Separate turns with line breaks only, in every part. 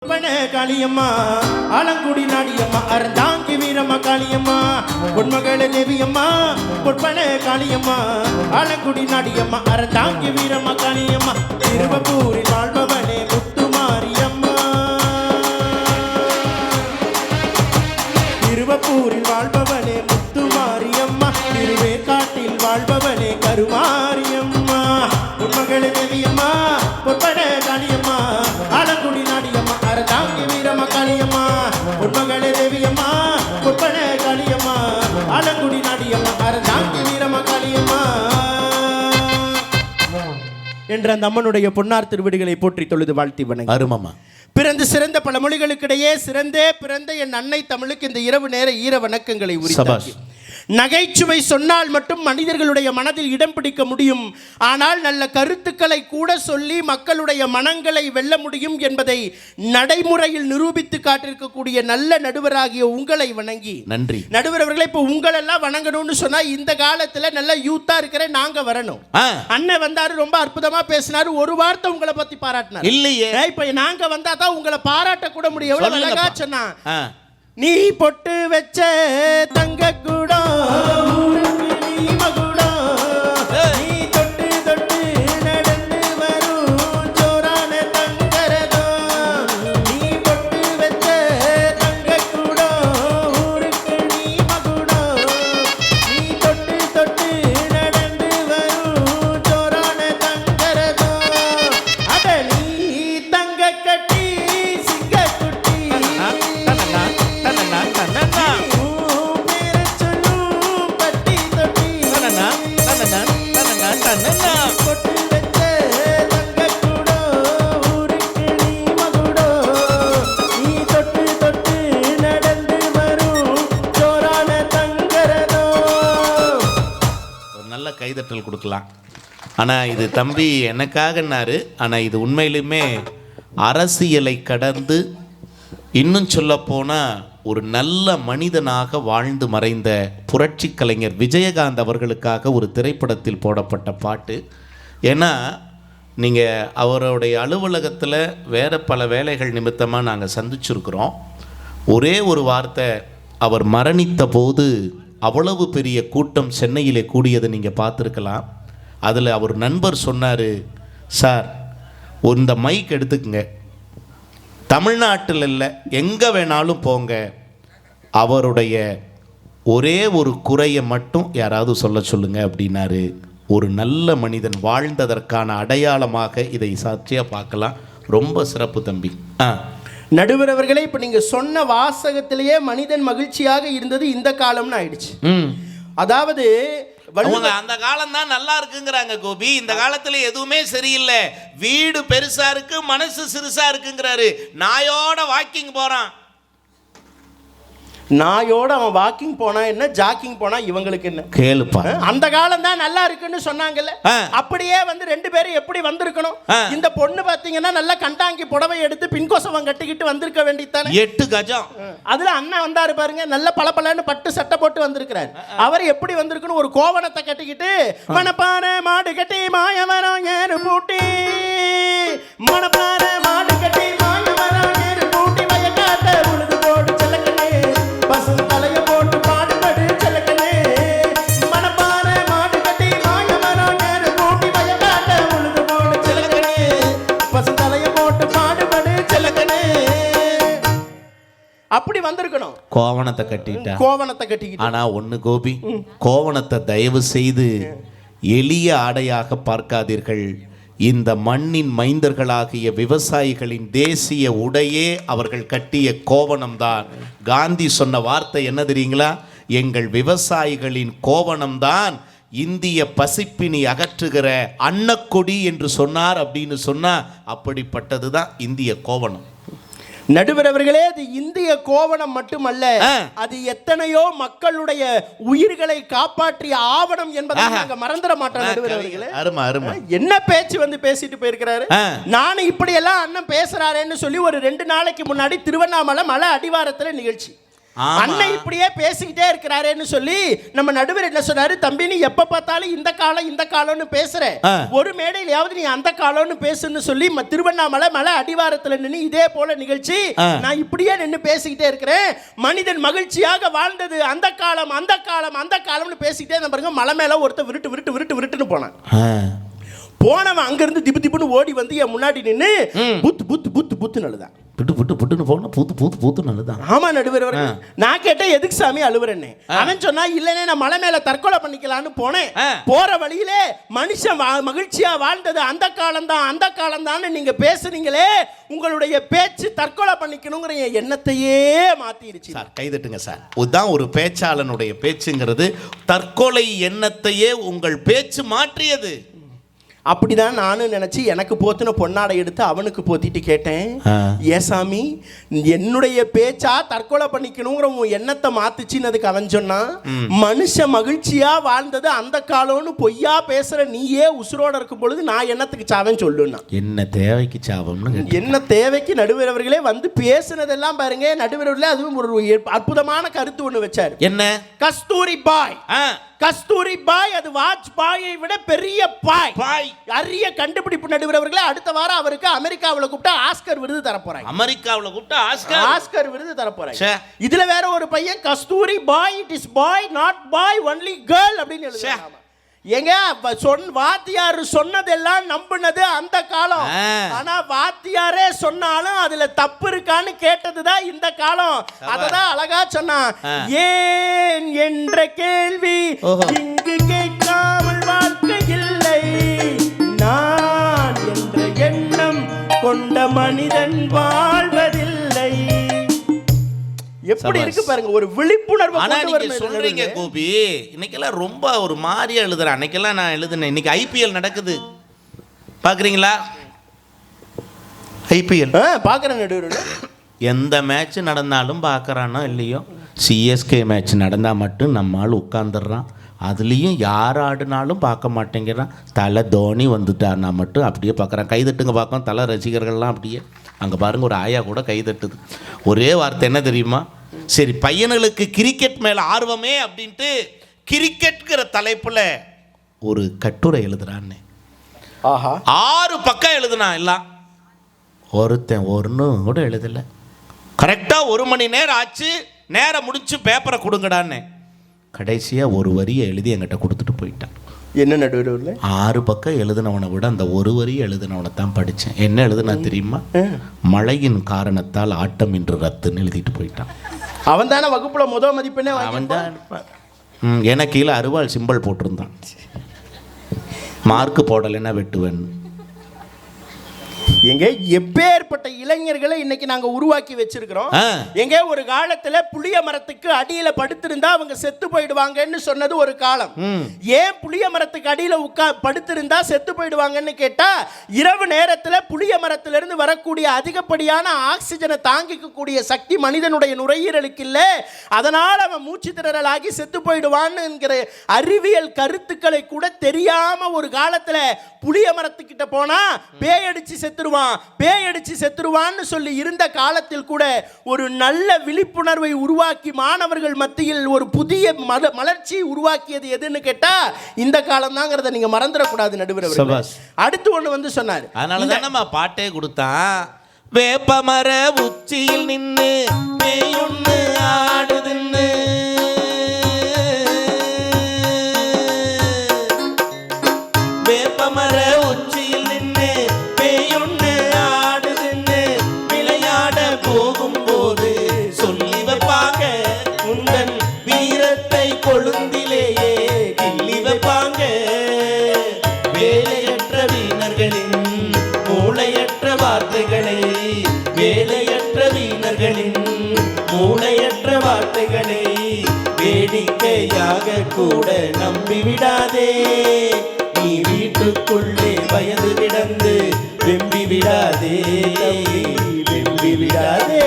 காளியம்மா ஆலங்குடி நாடியம்மா அறந்தாங்கி வீரம்மா காளியம்மா பொன்மகள தேவியம்மா பொற்பன காளியம்மா ஆலங்குடி நாடியம்மா அறந்தாங்கி வீரம்மா காளியம்மா திருவப்பூரில் வாழ்பவனே முத்துமாரியம்மா திருவப்பூரில் வாழ்பவனே முத்துமாரியம்மா திருவேற்காட்டில் வாழ்பவனே கருமாரியம்மா பொன்மகள தேவியம்மா பொற்பன காளியம்மா ஆலங்குடி நாடியம்மா அறந்தாங்கி வீரம்மா காளியம்மா பொன்மகளே தேவியம்மா பொற்பன காளியம்மா ஆலங்குடி நாடியம்மா அறந்தாங்கி வீரம்மா காளியம்மா என்ற அந்த அம்மனுடைய பொன்னார் திருவடிகளை போற்றி தொழுது வாழ்த்தி வணங்கி
அருமம்மா.
பிறந்து சிறந்த பல மொழிகளுக்கிடையே சிறந்தே பிறந்த என் அன்னை தமிழுக்கு இந்த இரவு நேர ஈர வணக்கங்களை உரித்தாக்கி நகைச்சுவை சொன்னால் மட்டும் மனிதர்களுடைய மனதில் இடம் பிடிக்க முடியும். ஆனால் நல்ல கருத்துக்களை கூட சொல்லி மக்களுடைய மனங்களை வெல்ல முடியும் என்பதை நடைமுறையில் நிரூபித்து காட்டிருக்கக்கூடிய நல்ல நடுவராகிய உங்களை வணங்கி நன்றி. நடுவர் அவர்களை இப்போ உங்களெல்லாம் வணங்கணும்னு சொன்னா இந்த காலத்துல நல்ல யூத்தா இருக்கிற நாங்க வரணும். அண்ணன் வந்தாரு, ரொம்ப அற்புதமா பேசினாரு, ஒரு வார்த்தை உங்களை பத்தி பாராட்டினார் இல்லையே. இப்ப நாங்க வந்தா தான் உங்களை பாராட்ட கூட முடியும். எவ்வளவு அழகா சொன்னா, நீ பொட்டு வச்ச தங்க கூடம் நீ மகுடம், நீ தொட்டு தொட்டு நடந்து வரும் ஜோரான தங்கரதம், நீ பொட்டு வச்ச தங்க கூடம் ஊருக்கு நீ மகுடம், நீ தொட்டு தொட்டு நடந்து வரும் ஜோரான தங்கரதம், அட நீ தங்க கட்டி சிங்க குட்டி
கைதட்டல் கொடுக்கலாம். ஆனால் இது தம்பி எனக்காகன்னாரு. ஆனால் இது உண்மையிலுமே அரசியலை கடந்து இன்னும் சொல்லப்போனால் ஒரு நல்ல மனிதனாக வாழ்ந்து மறைந்த புரட்சி கலைஞர் விஜயகாந்த் அவர்களுக்காக ஒரு திரைப்படத்தில் போடப்பட்ட பாட்டு. ஏன்னா நீங்கள் அவருடைய அலுவலகத்தில் வேறு பல வேலைகள் நிமித்தமாக நாங்கள் சந்திச்சிருக்கிறோம். ஒரே ஒரு வார்த்தை, அவர் மரணித்த போது அவ்வளவு பெரிய கூட்டம் சென்னையிலே கூடியதை நீங்கள் பார்த்துருக்கலாம். அதில் அவர் நண்பர் சொன்னார், சார் இந்த மைக் எடுத்துக்குங்க, தமிழ்நாட்டில் இல்லை எங்கே வேணாலும் போங்க, அவருடைய ஒரே ஒரு குறையை மட்டும் யாராவது சொல்ல சொல்லுங்க அப்படின்னாரு. ஒரு நல்ல மனிதன் வாழ்ந்ததற்கான அடையாளமாக இதை சாட்சியாக பார்க்கலாம். ரொம்ப சிறப்பு தம்பி.
நடுவர் அவர்களே, இப்போ நீங்கள் சொன்ன வாசகத்திலேயே மனிதன் மகிழ்ச்சியாக இருந்தது இந்த காலம்னு ஆயிடுச்சு. அதாவது
அந்த காலம் தான் நல்லா இருக்குங்கிறாங்க கோபி. இந்த காலத்துல எதுவுமே சரியில்லை. வீடு பெருசா இருக்கு, மனசு சிறுசா இருக்குங்கிறாரு. நாயோட வாக்கிங் போறான்.
நாயோட அவன் வாக்கிங் போனா என்ன, ஜாக்கிங் போனா இவங்களுக்கு என்ன
கேளுப்பா.
அந்த காலம் தான் நல்லா இருக்குன்னு சொன்னாங்கல்ல, அப்படியே வந்து ரெண்டு பேரும் எப்படி வந்திருக்கணும். இந்த பொண்ணு பாத்தீங்கன்னா நல்லா கண்டாங்கி புடவை எடுத்து பின்கோசவம் கட்டிக்கிட்டு வந்திருக்க வேண்டியதானே.
8 கஜம்.
அதுல அண்ணன் வந்தாரு பாருங்க, நல்ல பளபளன்னு பட்டு சட்டை போட்டு வந்திருக்கிறார். அவர் எப்படி வந்திருக்கணும், ஒரு கோவணத்தை கட்டிக்கிட்டு மணப்பான மாடு கட்டி மாயவரம் ஏறு பூட்டி, மணப்பான மாடு கட்டி மாயவரம் ஏறு பூட்டி, வயக்காட்ட உழுது போடு செல்லக்கண்ணே, பசும் தலைய போட்டு பாடுபடு செல்லக்கண்ணே, மணப்பான மாடு கட்டி மாயவரம் ஏறு பூட்டி, வயக்காட்ட உழுது போடு செல்லக்கண்ணே, பசும் தலைய போட்டு பாடுபடு செல்லக்கண்ணே. அப்படி வந்திருக்கணும்.
கோவணத்தை கட்டிக்கிட்டு. ஆனா ஒண்ணு கோபி, கோவணத்தை தயவு செய்து எளிய ஆடையாக பார்க்காதீர்கள். இந்த மண்ணின் மைந்தர்களாகிய விவசாயிகளின் தேசிய உடையே அவர்கள் கட்டிய கோவணம்தான். காந்தி சொன்ன வார்த்தை என்ன தெரியுங்களா? எங்கள் விவசாயிகளின் கோவணம்தான் இந்திய பசிப்பினி அகற்றுகிற அன்னக்கொடி என்று சொன்னார். அப்படின்னு சொன்னா அப்படிப்பட்டதுதான் இந்திய கோவணம்.
நடுவர் அவர்களே, அது இந்திய கோவணம் மட்டுமல்ல, அது எத்தனையோ மக்களுடைய உயிர்களை காப்பாற்றிய ஆவணம் என்பதை நாங்க மறந்துட மாட்டோம். நடுவர் அவர்களே, என்ன பேச்சு வந்து பேசிட்டு போயிருக்கிறாரு. நானும் இப்படி எல்லாம் அண்ணன் பேசுறாருன்னு சொல்லி ஒரு 2 நாளைக்கு முன்னாடி திருவண்ணாமலை மலை அடிவாரத்துல நிகழ்ச்சி.
ஆமா.
அண்ணன் இப்படியே பேசிக்கிட்டே இருக்கிறாரேன்னு சொல்லி நம்ம நடுவர் என்ன சொன்னாரு, தம்பி நீ எப்ப பார்த்தாலும் இந்த காலம்னு பேசுற, ஒரு மேடையிலாவது நீ அந்த காலம்னு பேசுன்னு சொல்லி திருவண்ணாமலை மலை அடிவாரத்துல நின்று இதே போல நிகழ்ச்சி நான் இப்படியே நின்று பேசிக்கிட்டே இருக்கிறேன். மனிதன் மகிழ்ச்சியாக வாழ்ந்தது அந்த காலம்னு பேசிக்கிட்டே இருந்த பாருங்க. மலை மேல ஒருத்தர் விருட்டுன்னு போனான். போனவன் அங்கிருந்து திப்புன்னு ஓடி வந்து என் முன்னாடி நின்று புத்து அழுதான்.
புட்டுன்னு போனா பூத்து நல்லதான்.
ஆமா நடுவர், நான் கேட்டேன் எதுக்கு சாமி அழுவுறேன்னு. அவன் சொன்னா இல்லனே நான் மலை மேல தற்கொலை பண்ணிக்கலான்னு போனேன். போற வழியிலே மனுஷன் மகிழ்ச்சியா வாழ்ந்தது அந்த காலம் தான் நீங்க பேசுனீங்களே, உங்களுடைய பேச்சு தற்கொலை பண்ணிக்கணுங்கிற எண்ணத்தையே மாத்திருச்சு.
Sir கைதட்டுங்க sir. இதுதான் ஒரு பேச்சாளனுடைய பேச்சுங்கிறது. தற்கொலை எண்ணத்தையே உங்கள் பேச்சு மாற்றியது.
அப்படிதான் நானும் நினைச்சு எனக்கு போத்தின பொன்னாடை எடுத்து அவனுக்கு போத்திட்டு கேட்டேன், ஏசாமி என்னுடைய பேச்சா தற்கொலை பண்ணிக்கணுங்கிற உன் எண்ணத்தை மாத்துச்சுன்னு அவன் சொன்னான். மனுஷ மகிழ்ச்சியா வாழ்ந்தது அந்த காலம்னு பொய்யா பேசுற நீயே உசுரோட இருக்கும் பொழுது நான் என்னத்துக்கு சாவன் சொல்லுன்னா.
என்ன தேவைக்கு சாவம்னு,
என்ன தேவைக்கு நடுவர் அவர்களே வந்து பேசுனதெல்லாம் பாருங்க. நடுவர் அவர்களே அதுவும் ஒரு அற்புதமான கருத்து ஒண்ணு வச்சார்.
என்ன?
கஸ்தூரி பாய் அது வாஜ்பாயை விட பெரிய பாய். அரிய கண்டுபிடிப்பு நடுவர் அவர்களே. அடுத்த வாரம் அவருக்கு அமெரிக்காவில் கூப்பிட்டா ஆஸ்கர் விருது தரப்போறாங்க.
அமெரிக்காவில் கூப்பிட்டா
ஆஸ்கர் விருது தரப்போறாங்க. இதுல வேற ஒரு பையன் Kasturi boy, it is boy not boy only girl அப்படின்னு எழுதுறாங்க. எங்க வாத்தியார் சொன்னதெல்லாம் நம்பினது அந்த காலம். ஆனா வாத்தியாரே சொன்னாலும் அதுல தப்பு இருக்கான்னு கேட்டதுதான் இந்த காலம். அததான் அழகா சொன்னான். ஏன் என்ற கேள்வி இங்கு கேட்காமல் வாழ்க்கை இல்லை, நான் என்ற எண்ணம் கொண்ட மனிதன் வாழ்வதில்லை. எப்படி இருக்கு பாருங்க, ஒரு விழிப்புணர்வு.
ஆனா நீங்க சொல்றீங்க கோபி, இன்னைக்கெல்லாம் ரொம்ப ஒரு மாதிரியா எழுதுறேன். அன்னைக்கெல்லாம் நான் எழுதுனேன். இன்னைக்கு ஐபிஎல் நடக்குது பாக்குறீங்களா? ஐபிஎல்
பாக்குறேன் நடுவர்.
எந்த மேட்ச் நடந்தாலும் பார்க்குறானோ இல்லையோ, சிஎஸ்கே மேட்ச் நடந்தால் மட்டும் நம்மால் உட்காந்துடுறான். அதுலேயும் யார் ஆடினாலும் பார்க்க மாட்டேங்கிறான். தலை தோனி வந்துட்டார்னா மட்டும் அப்படியே பார்க்குறான். கைதட்டுங்க பார்க்கும் தலை ரசிகர்கள்லாம் அப்படியே. அங்கே பாருங்கள் ஒரு ஆயா கூட கைதட்டுது. ஒரே வார்த்தை என்ன தெரியுமா? சரி பையனுங்களுக்கு கிரிக்கெட் மேலே ஆர்வமே அப்படின்ட்டு கிரிக்கெட்ங்கிற தலைப்பில் ஒரு கட்டுரை எழுதுறான்னு. 6 பக்கம் எழுதுனான். எல்லாம் ஒருத்தன் ஒன்றும் கூட எழுதலை. கரெக்டாக 1 மணி நேரம் ஆச்சு, நேரம் முடிச்சு பேப்பரை கொடுங்கடான்னு. கடைசியாக ஒரு வரியை எழுதி என்கிட்ட கொடுத்துட்டு போயிட்டான்.
என்ன நடுவில்
6 பக்கம் எழுதினவனை விட அந்த ஒரு வரி எழுதினவனை தான் படித்தேன். என்ன எழுதுனா தெரியுமா? மழையின் காரணத்தால் ஆட்டம் இன்று ரத்துன்னு எழுதிட்டு போயிட்டான்.
அவன் தானே வகுப்புல முதல் மதிப்பெண்ணே
அவன் தான். எனக்கு கீழே அருவாள் சிம்பிள் போட்டிருந்தான். மார்க்கு போடலைன்னா வெட்டுவேன்.
எங்க எப்பேற்பட்ட இளைஞர்களை இன்னைக்கு நாங்க உருவாக்கி வச்சிருக்கிறோம். எங்க ஒரு காலத்துல புளிய மரத்துக்கு அடியில படுத்திருந்தா அவங்க செத்து போயிடுவாங்கன்னு சொன்னது ஒரு காலம். ஏன் புளிய மரத்துக்கு அடியில படுத்திருந்தா செத்து போயிடுவாங்கன்னு கேட்டா, இரவு நேரத்துல புளிய மரத்திலிருந்து வரக்கூடிய அதிகப்படியான ஆக்சிஜனை தாங்கிக்க கூடிய சக்தி மனிதனுடைய நுரையீரலுக்கு இல்ல, அதனால அவன் மூச்சு திணறலாகி செத்து போயிடுவான்னு என்கிற அறிவியல் கருத்துக்களை கூட தெரியாம ஒரு காலத்துல புளிய மரத்துக்கிட்ட போனா பேயடிச்சு செத்துருவான்னு சொல்லி இருந்த காலத்தில் கூட ஒரு நல்ல விழிப்புணர்வை உருவாக்கி மாணவர்கள் மத்தியில் ஒரு புதிய மலர்ச்சி உருவாக்கியது எதுன்னு கேட்டா இந்த காலம் தாங்கிறத நீங்க மறந்துடக்கூடாது நடுவர். அடுத்து ஒண்ணு வந்து சொன்னார்.
அதனாலதான் நம்ம பாட்டே கொடுத்தான். வேப்பமர உச்சியில் நின்னு பேயொன்னு ஆடுதுன்னு, வேப்பமர உச்சியில் நின்னு பேயொன்னு ஆடுதுன்னு, விளையாட போகும்போது சொல்லி வைப்பாங்க உந்தன் வீரத்தை கொழுந்திலேயே கிள்ளி வைப்பாங்க. வேலையற்ற வீணர்களின் மூளையற்ற வார்த்தைகளை, வேலையற்ற வீணர்களின் மூளையற்ற வார்த்தைகளை வேடிக்கையாக கூட நம்பிவிடாதே. நீ வீட்டுக்குள்ளே வயது கிடந்து வெம்பி விடாதே, வெம்பி விடாதே.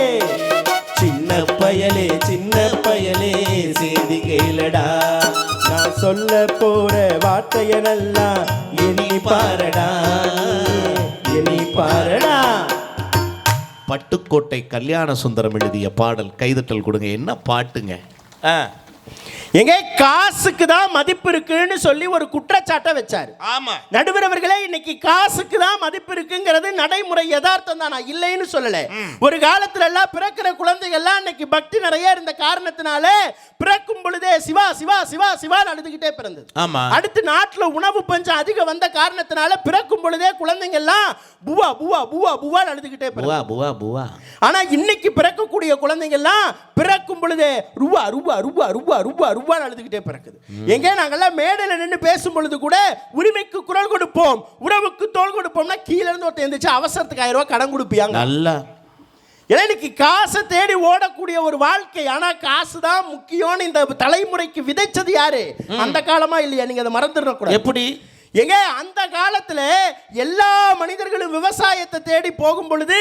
சின்ன பயலே செய்தி கேளடா, நான் சொல்ல போற வார்த்தையெல்லாம் எண்ணி பாரடா, எண்ணி பாரடா. பட்டுக்கோட்டை கல்யாண சுந்தரம் எழுதிய பாடல். கைதட்டல் கொடுங்க. என்ன பாட்டுங்க.
எங்க காசுக்கு தான் மதிப்பு இருக்குன்னு சொல்லி ஒரு குற்றச்சாட்டை வச்சாரு.
ஆமா
நடுவர் அவர்களே, இன்னைக்கு காசுக்கு தான் மதிப்பு இருக்குங்கிறது நடைமுறை யதார்த்தம் தான், நான் இல்லைன்னு சொல்லல. ஒரு காலத்துல எல்லாம் பிறக்கிற குழந்தைகள்லாம் இன்னைக்கு பக்தி நிறைய இருந்த காரணத்தினால பிறக்கும் பொழுதே சிவா சிவா சிவா சிவான்னு அழுதுகிட்டே பிறந்தது.
ஆமா.
அடுத்து நாட்டுல உணவு பஞ்சம் அதிகம் வந்த காரணத்தினால பிறக்கும் பொழுதே குழந்தைங்க எல்லாம் புவா புவா புவா புவான்னு அழுதுகிட்டே
புவா புவா புவா.
ஆனா இன்னைக்கு பிறக்கக்கூடிய குழந்தைங்க எல்லாம் பிறக்கும் பொழுதே ரூபா ரூபா ரூபா ரூபா ரூபா ரூபான்னு அழுதுகிட்டே பிறக்குது. எங்க நாங்கெல்லாம் மேடையில நின்று பேசும் பொழுது கூட உரிமைக்கு குரல் கொடுப்போம், உறவுக்கு தோள் கொடுப்போம்னா கீழ இருந்து ஒருத்தர் எந்திரிச்சு அவசரத்துக்கு 1000 ரூபாய் கடன் கொடுப்பியாங்க.
நல்லா
இன்னைக்கு காசை தேடி ஓடக்கூடிய ஒரு வாழ்க்கை. ஆனா காசு தான் முக்கியம்னு இந்த தலைமுறைக்கு விதைச்சது யாரு? அந்த காலமா இல்லையா? நீங்க அதை மறந்துடக்கூடாது.
எப்படி?
எங்க அந்த காலத்துல எல்லா மனிதர்களும் விவசாயத்தை தேடி போகும் பொழுது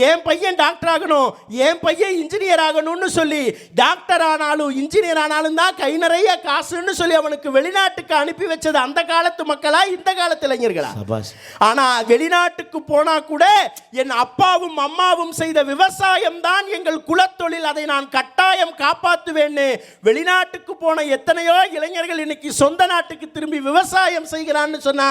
என் பையன் டாக்டர் ஆகணும், என் பையன் இன்ஜினியர் ஆகணும்னு சொல்லி டாக்டர் ஆனாலும் இன்ஜினியர் ஆனாலும் தான் கை நிறைய காசுன்னு சொல்லி அவனுக்கு வெளிநாட்டுக்கு அனுப்பி வச்சது அந்த காலத்து மக்களா இந்த காலத்து இளைஞர்களா? ஆனா வெளிநாட்டுக்கு போனா கூட என் அப்பாவும் அம்மாவும் செய்த விவசாயம் தான் எங்கள் குலத்தொழில், அதை நான் கட்டாயம் காப்பாற்றுவேன்னு வெளிநாட்டுக்கு போன எத்தனையோ இளைஞர்கள் இன்னைக்கு சொந்த நாட்டுக்கு திரும்பி விவசாயம் செய்கிறான் சொன்னா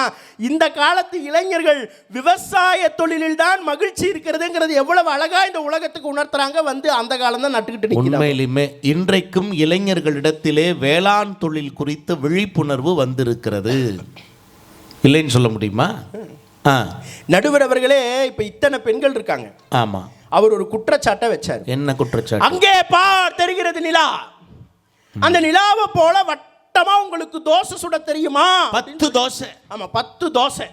இந்த காலத்து இளைஞர்கள் விவசாய தொழிலில் தான் மகிழ்ச்சி இருக்கிறதுங்கிறது எவ்வளவு அழகா இந்த உலகத்துக்கு உணர்த்துறாங்க. வந்து அந்த காலம் தான் நட்டுக்கிட்டு நிக்கிறாங்க.
உண்மையிலுமே இன்றைக்கும் இளைஞர்களிடத்திலே வேளாண் தொழில் குறித்த விழிப்புணர்வு வந்திருக்கிறது, இல்லைன்னு சொல்ல முடியுமா?
நடுவர் அவர்களே, இப்ப இத்தனை பெண்கள் இருக்காங்க.
ஆமா.
அவர் ஒரு குற்றச்சாட்டை வச்சார்.
என்ன குற்றச்சாட்டு?
அங்கே பார் தெரிகிறது நிலா, அந்த நிலாவை போல உங்களுக்கு தோசை சுட தெரியுமா?
10 தோசை.
ஆமா 10 தோசை.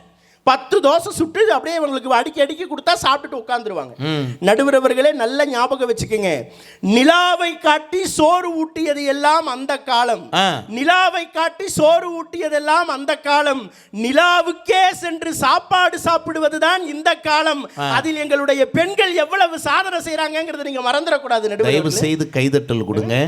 10 தோசை சுட்டு அப்படியே அவங்களுக்கு அடிக்கி அடிக்கி கொடுத்தா சாப்பிட்டுட்டு உட்கார்ந்துருவாங்க. நடுவர் அவர்களே, நல்ல ஞாபகம் வச்சுக்கோங்க, நிலாவை காட்டி சோறு ஊட்டியது எல்லாம் அந்த காலம். நிலாவை காட்டி சோறு ஊட்டியதெல்லாம் அந்த காலம். நிலாவுக்கே சென்று சாப்பாடு சாப்பிடுவதுதான் இந்த காலம். அதில் எங்களுடைய பெண்கள் எவ்வளவு சாதனை செய்யறாங்கிறத நீங்க மறந்துடக்கூடாது.
தயவு செய்து கைதட்டல் கொடுங்க.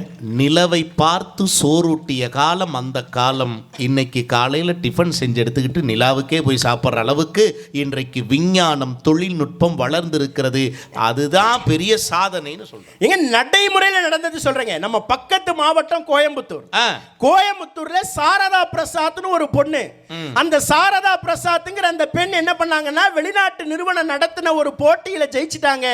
நிலவை பார்த்து சோறுட்டிய காலம் அந்த காலம். இன்னைக்கு காலையில டிஃபன் செஞ்சு எடுத்துக்கிட்டு நிலாவுக்கே போய் சாப்பிட்ற அளவுக்கு இன்றைக்கு விஞ்ஞானம் தொழில்நுட்பம் வளர்ந்திருக்கிறது. அதுதான் பெரிய சாதனைன்னு சொல்றேன்.
எங்க நடைமுறையில நடந்தது சொல்றேங்க. நம்ம பக்கத்து மாவட்டம் கோயம்புத்தூர். கோயம்புத்தூர்ல சாரதா பிரசாத்னு ஒரு பொண்ணு. அந்த சாரதா பிரசாத்ங்கிற அந்த பெண் என்ன பண்ணாங்கன்னா, வெளிநாட்டு நிறுவனம் நடத்தின ஒரு போட்டியில ஜெயிச்சிட்டாங்க.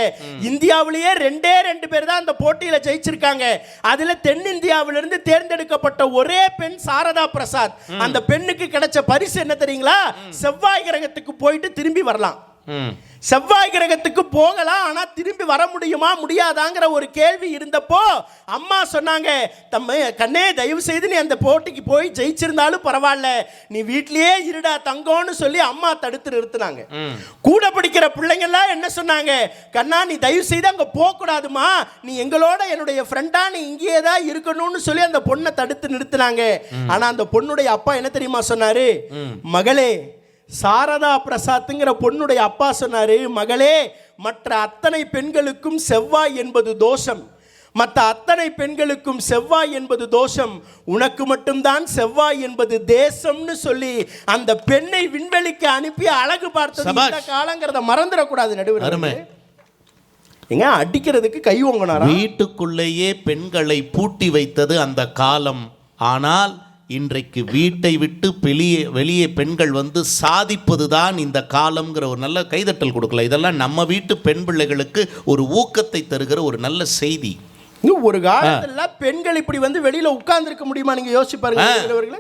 இந்தியாவிலேயே 2 பேர் தான் அந்த போட்டியில ஜெயிச்சிருக்காங்க. அதுல தென்னிந்தியாவிலிருந்து தேர்ந்தெடுக்கப்பட்ட ஒரே பெண் சாரதா பிரசாத். அந்த பெண்ணுக்கு கிடைச்ச பரிசு என்ன தெரியுங்களா? செவ்வாய் கிரகத்துக்கு போயிட்டு திரும்பி வரலாம். செவ்வாய் கிரகத்துக்கு போகலாம், ஆனா திரும்பி வர முடியுமா முடியாதாங்கிற ஒரு கேள்வி இருந்தப்போ அம்மா சொன்னாங்க, தம்பி கண்ணே, தயவு செய்து நீ அந்த போட்டிக்கு போய் ஜெயிச்சிருந்தாலும் பரவாயில்ல, நீ வீட்லயே இருடா தங்கம்னு சொல்லி அம்மா தடுத்து நிறுத்தினாங்க. கூட படிக்கிற பிள்ளைங்க எல்லாம் என்ன சொன்னாங்க, கண்ணா நீ தயவு செய்து அங்க போக கூடாதுமா, நீ எங்களோட என்னுடைய ஃப்ரெண்டா நீ இங்கேயே தான் இருக்கணும்னு சொல்லி அந்த பொண்ணை தடுத்து நிறுத்தினாங்க. ஆனா அந்த பொண்ணுடைய அப்பா என்ன தெரியுமா சொன்னாரு? மகளே, சாரதா பிரசாத்ங்கிற பொண்ணுடைய அப்பா சொன்னாரு, மகளே, மற்ற அத்தனை பெண்களுக்கும் செவ்வாய் என்பது தோஷம், மற்ற அத்தனை பெண்களுக்கும் செவ்வாய் என்பது தோஷம், உனக்கு மட்டும்தான் செவ்வாய் என்பது தேசம்னு சொல்லி அந்த பெண்ணை விண்வெளிக்கு அனுப்பி அழகு பார்த்தது இந்த காலங்கிறத மறந்துடக்கூடாது. நடுவர் எங்க அடிக்கிறதுக்கு கை ஓங்கினாரா?
வீட்டுக்குள்ளேயே பெண்களை பூட்டி வைத்தது அந்த காலம். ஆனால் இன்றைக்கு வீட்டை விட்டு வெளியே பெண்கள் வந்து சாதிப்பது தான் இந்த காலம்ங்கிற ஒரு நல்ல கைதட்டல் கொடுக்கல. இதெல்லாம் நம்ம வீட்டு பெண் பிள்ளைகளுக்கு ஒரு ஊக்கத்தை தருகிற ஒரு நல்ல செய்தி.
ஒரு காலத்துல பெண்கள் இப்படி வந்து வெளியில உட்கார்ந்து இருக்க முடியுமா? நீங்க யோசிச்சு பாருங்க.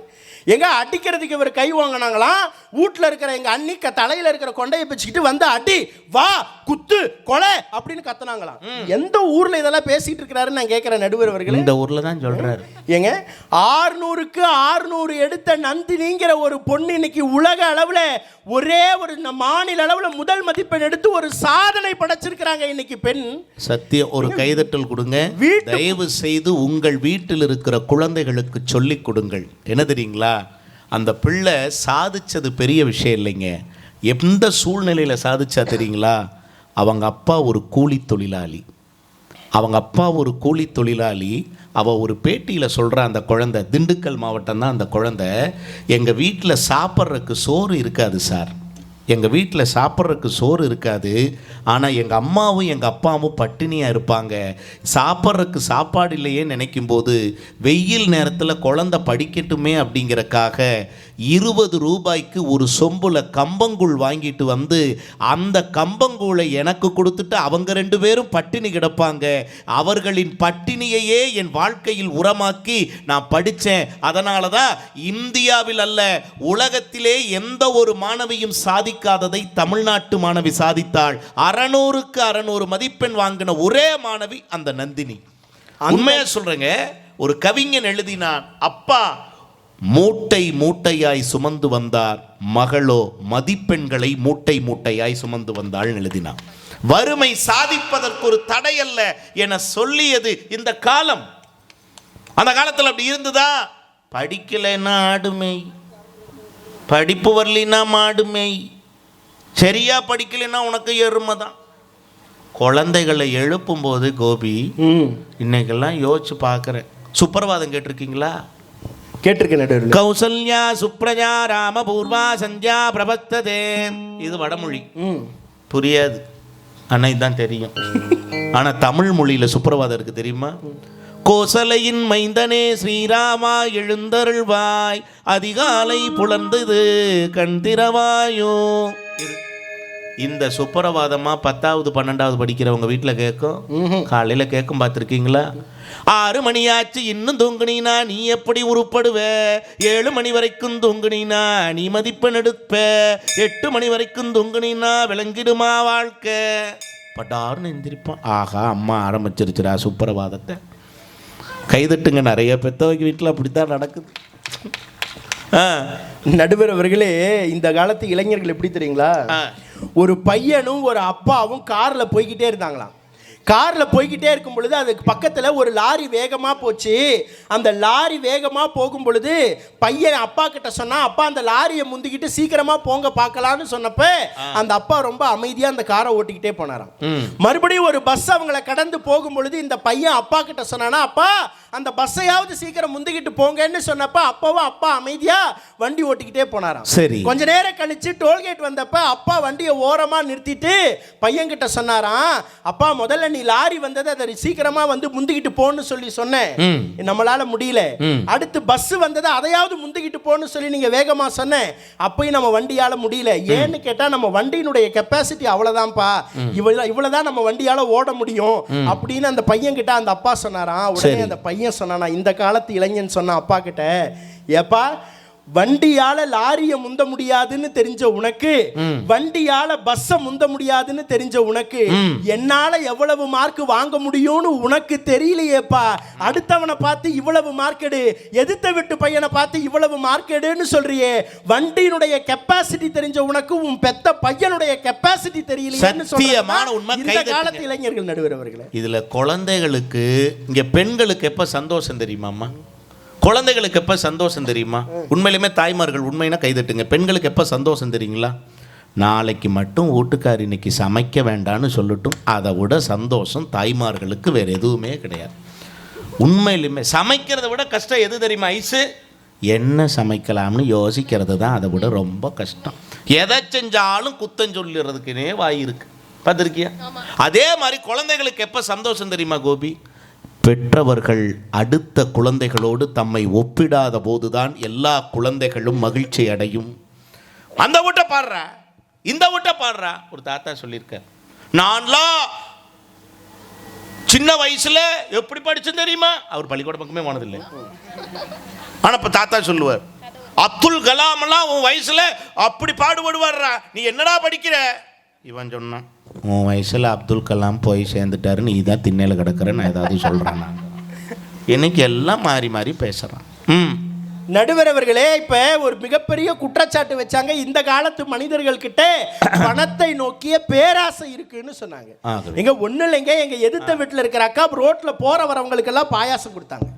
எங்க அடிக்கிறதுக்கு இவர் கை வாங்கினாங்களாம். வீட்டில் இருக்கிற எங்க அண்ணி தலையில இருக்கிற கொண்டையை பிச்சுக்கிட்டு வந்து அடி, வா, குத்து, கொலை அப்படின்னு கத்துனாங்களாம். எந்த ஊர்ல இதெல்லாம் பேசிட்டு இருக்கிறாருன்னு நான் கேட்கிறேன். நடுவர் அவர்கள்
இந்த ஊர்ல தான் சொல்றாரு.
ஏங்க 600க்கு 600 எடுத்த நந்தினிங்கிற ஒரு பொண்ணு இன்னைக்கு உலக அளவுல ஒரே ஒரு மாநில அளவுல முதல் மதிப்பெண் எடுத்து ஒரு சாதனை படைச்சிருக்கிறாங்க இன்னைக்கு பெண்.
சத்தியம். ஒரு கைதட்டல் கொடுங்க. தயவு செய்து உங்கள் வீட்டில் இருக்கிற குழந்தைகளுக்கு சொல்லிக் கொடுங்கள். என்ன தெரியுங்களா, அந்த பிள்ளை சாதிச்சது பெரிய விஷயம் இல்லைங்க. எந்த சூழ்நிலையில் சாதிச்சா தெரியுங்களா? அவங்க அப்பா ஒரு கூலி தொழிலாளி. அவள் ஒரு பேட்டியில் சொல்கிற, அந்த குழந்தை திண்டுக்கல் மாவட்டம் தான் அந்த குழந்தை, எங்கள் வீட்டில் சாப்பிட்றதுக்கு சோறு இருக்காது சார், எங்கள் வீட்டில் சாப்பிட்றதுக்கு சோறு இருக்காது, ஆனால் எங்கள் அம்மாவும் எங்கள் அப்பாவும் பட்டினியாக இருப்பாங்க. சாப்பிட்றதுக்கு சாப்பாடு இல்லையே நினைக்கும்போது வெயில் நேரத்தில் குழந்தை படிக்கட்டுமே அப்படிங்கிறக்காக 20 ரூபாய்க்கு ஒரு சொம்புல கம்பங்கூழ் வாங்கிட்டு வந்து அந்த கம்பங்கூழை எனக்கு கொடுத்துட்டு அவங்க 2 பேரும் பட்டினி கிடப்பாங்க. அவர்களின் பட்டினியையே என் வாழ்க்கையில் உரமாக்கி நான் படித்தேன். அதனால தான் இந்தியாவில் அல்ல உலகத்திலே எந்த ஒரு மாணவியும் சாதிக்காததை தமிழ்நாட்டு மாணவி சாதித்தாள். 600க்கு 600 மதிப்பெண் வாங்கின ஒரே மாணவி அந்த நந்தினி. உண்மையா சொல்றேங்க, ஒரு கவிஞன் எழுதினான், அப்பா மூட்டை மூட்டையாய் சுமந்து வந்தார், மகளோ மதிப்பெண்களை மூட்டை மூட்டையாய் சுமந்து வந்தாள் எழுதினான். வறுமை சாதிப்பதற்கு ஒரு தடை அல்ல என சொல்லியது இந்த காலம். அந்த காலத்தில் அப்படி இருந்ததா? படிக்கலைன்னா ஆடுமை, படிப்பு வரலினா மாடுமை, சரியா படிக்கலைன்னா உனக்கு எருமை தான். குழந்தைகளை எழுப்பும்போது கோபி இன்னைக்கெல்லாம் யோசிச்சு பார்க்குறேன். சுப்பிரபாதம் கேட்டிருக்கீங்களா?
கேட்டிருக்கேன்.
கௌசல்யா சுப்ரஜா ராம பூர்வா சந்தியா பிரபத்ததே. இது வடமொழி, புரியாது, ஆனால் இதுதான் தெரியும். ஆனால் தமிழ் மொழியில் சுப்பிரபாதம் இருக்கு தெரியுமா? கோசலையின் மைந்தனே ஸ்ரீராமா எழுந்தருள்வாய், அதிகாலை புலர்ந்தது கண் திறவாயோ. இந்த சுப்பிரபாதமா 10வது 12வது படிக்கிறவங்க வீட்டில் கேட்கும், காலையில் கேட்கும். பார்த்துருக்கீங்களா? 6 மணியாச்சு இன்னும் தூங்குனீனா நீ எப்படி உருப்படுவ? 7 மணி வரைக்கும் தூங்குனீனா நீ மதிப்பெண் எடுப்ப. 8 மணி வரைக்கும் தூங்குனீனா விளங்கிடுமா வாழ்க்கை. பட்டாருன்னு எந்திரிப்பான். ஆகா, அம்மா ஆரம்பிச்சிருச்சுரா சுப்பிரபாதத்தை. கைதட்டுங்க. நிறைய பெத்தவங்க வீட்டில் அப்படித்தான் நடக்குது.
நடுவர் அவர்களே, இந்த காலத்து இளைஞர்கள் எப்படி தெரியுங்களா? ஒரு பையனும் ஒரு அப்பாவும் கார்ல போய்கிட்டே இருந்தாங்களாம். காரில் போய்கிட்டே இருக்கும் பொழுது அதுக்கு பக்கத்தில் ஒரு லாரி வேகமாக போச்சு. அந்த லாரி வேகமாக போகும் பொழுது பையன் அப்பா கிட்ட சொன்னா, அப்பா அந்த லாரியை முந்திக்கிட்டு சீக்கிரமாக போங்க பார்க்கலான்னு சொன்னப்ப அந்த அப்பா ரொம்ப அமைதியாக அந்த காரை ஓட்டிக்கிட்டே போனாராம். மறுபடியும் ஒரு பஸ் அவங்களை கடந்து போகும் பொழுது இந்த பையன் அப்பா கிட்ட சொன்னானா, அப்பா அந்த பஸ்ஸையாவது சீக்கிரம் முந்திக்கிட்டு போங்கன்னு சொன்னப்ப அப்பாவும் அப்பா அமைதியா வண்டி ஓட்டிக்கிட்டே போனாராம்.
சரி.
கொஞ்ச நேரம் கழிச்சு டோல்கேட் வந்தப்ப அப்பா வண்டியை ஓரமா நிறுத்திட்டு பையன் கிட்ட சொன்னாராம், அப்பா முதல்ல நீ லாரி வந்தது அதை சீக்கிரமா வந்து முந்திக்கிட்டு போன்னு சொல்லி சொன்னேன், நம்மளால முடியல. அடுத்து பஸ் வந்தது அதையாவது முந்திக்கிட்டு போன்னு சொல்லி நீங்க வேகமா சொன்னேன், அப்பயும் நம்ம வண்டியால முடியல. ஏன்னு கேட்டா நம்ம வண்டியினுடைய கெப்பாசிட்டி அவ்வளவுதான்ப்பா, இவ்வளவுதான் நம்ம வண்டியால ஓட முடியும் அப்படின்னு அந்த பையன் கிட்ட அந்த அப்பா சொன்னாராம். உடனே அந்த பையன் சொன்னானா, இந்த காலத்து இளைஞன் சொன்ன அப்பா கிட்ட, ஏப்பா வண்டியால லாரிய முந்த முடியாதுன்னு தெரிஞ்ச உனக்கு, வண்டியால பஸ்ஸ முந்த முடியாதுன்னு தெரிஞ்ச உனக்கு, என்னால எவ்வளவு மார்க் வாங்க முடியும்னு உனக்கு தெரியலையேப்பா. அடுத்தவனை பார்த்து இவ்வளவு மார்க் எடு, எதிர்த்த விட்டு பையனை பார்த்து இவ்வளவு மார்க் எடுன்னு சொல்றியே, வண்டியினுடைய கெப்பாசிட்டி தெரிஞ்ச உனக்கு உன் பெத்த பையனுடைய கெப்பாசிட்டி தெரியலையேன்னு சொல்றாங்க இந்த காலத்து இளைஞர்கள். நடுவர் அவர்களே,
இதுல குழந்தைகளுக்கு, இங்க பெண்களுக்கு எப்ப சந்தோஷம் தெரியுமாம்மா? குழந்தைகளுக்கு எப்போ சந்தோஷம் தெரியுமா? உண்மையிலுமே தாய்மார்கள் உண்மைனா கைதட்டுங்க. பெண்களுக்கு எப்போ சந்தோஷம் தெரியுங்களா? நாளைக்கு மட்டும் வீட்டுக்காரி இன்னைக்கு சமைக்க வேண்டான்னு சொல்லட்டும், அதை விட சந்தோஷம் தாய்மார்களுக்கு வேறு எதுவுமே கிடையாது. உண்மையிலுமே சமைக்கிறத விட கஷ்டம் எது தெரியுமா? ஐஸு என்ன சமைக்கலாம்னு யோசிக்கிறது தான் அதை விட ரொம்ப கஷ்டம். எதை செஞ்சாலும் குத்தம் சொல்லிடுறதுக்குனே வாய் இருக்கு, பார்த்துருக்கியா? அதே மாதிரி குழந்தைகளுக்கு எப்போ சந்தோஷம் தெரியுமா கோபி? பெற்றவர்கள் அடுத்த குழந்தைகளோடு தம்மை ஒப்பிடாத போதுதான் எல்லா குழந்தைகளும் மகிழ்ச்சி அடையும். அந்த வீட்டை பாடுறா, இந்த வீட்டை பாடுறா. ஒரு தாத்தா சொல்லியிருக்க, நான்லாம் சின்ன வயசுல எப்படி படிச்சு தெரியுமா? அவர் பள்ளிக்கூட பக்கமே போனதில்லை. ஆனா இப்ப தாத்தா சொல்லுவார், அப்துல் கலாம் எல்லாம் உன் வயசுல அப்படி பாடுபடுவார்ரா, நீ என்னடா படிக்கிற? இவன் சொன்னான், உன் வயசில் அப்துல் கலாம் போய் சேர்ந்துட்டாரு, நீ தான் திண்ணையில் கிடக்கிறேன்னு ஏதாவது சொல்கிறான். இன்னைக்கு எல்லாம் மாறி மாறி பேசுகிறான்.
நடுவர் அவர்களே, இப்ப ஒரு மிகப்பெரிய குற்றச்சாட்டு வச்சாங்க, இந்த காலத்து மனிதர்கள் கிட்ட பணத்தை நோக்கிய பேராசை இருக்குன்னு சொன்னாங்க. எங்க ஒண்ணு இல்லைங்க, எங்க எதிர்த்த வீட்டுல இருக்கிற அக்கா ரோட்ல போற வரவங்களுக்கு எல்லாம் பாயாசம் கொடுத்தாங்க.